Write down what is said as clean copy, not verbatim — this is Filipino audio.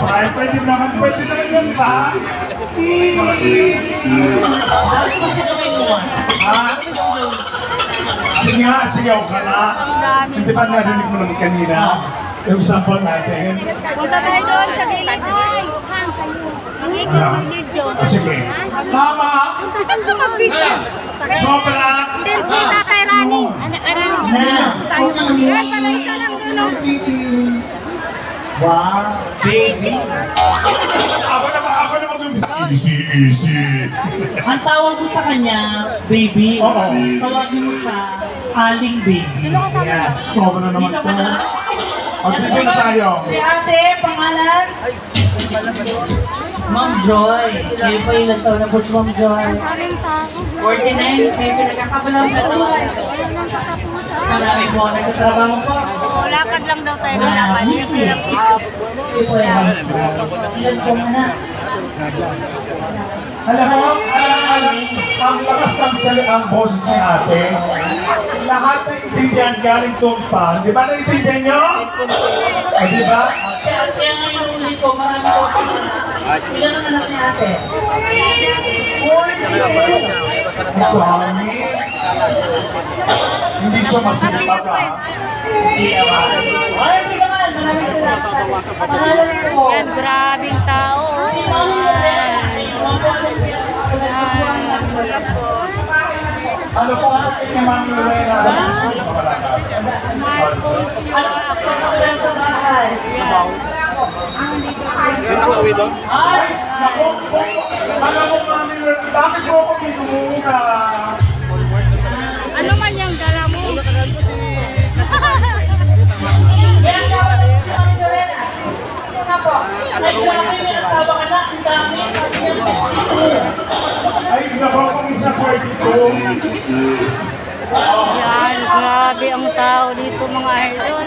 Ay, pwede naman yun ba? Ha? Sige nga, sigaw ka na. Hindi ba narinig mo naman kanina? Yung sample natin. Punta tayo doon sa gilid. Sige. Tama! Sobra! Punta kay Rani. Wow, baby. Ako na mag-umpisa. Easy. Ang tawag mo sa kanya, baby. Oo. Tawagin mo siya, aling baby. Yan, sobra naman to. Dito na tayo. Si ate, pangalan? Ma'am Joy. Kayo pa yung nagtaon na po si Ma'am Joy. 49, may pinagkakabalang na ito. Marami po, nagtatrabaho po. Lakad lang daw tayo ng laban. Ito po yung ilan po na. Alam mo, ang lakas ang boses ni ate. Lahat na intindihan galing doon pa. Di ba naintindihan nyo? Di ba? Kaya ngayon ulit po, marami po. Ilan ang anak ni ate? 40. Ang dami. Hindi siya masipag ha. Hindi naman. Ay, hindi naman. Marami sila. Pangalan po. Yan, grabing tao. Si Ma'am Lorena. Ano po ang sakit ni Mami Lorena? Sorry. Ano sa bahay? Ay, naku, alam mo Mami Lorena, bakit mo ako pinuna? Ano man yung dala mo? Kaya asawa na po si Ma'am Lorena. Ano po? Ay, grabe may asawa ka na. Ang dami. Ay, naku, kung isa 42. Yan, grabe ang tao dito mga idol.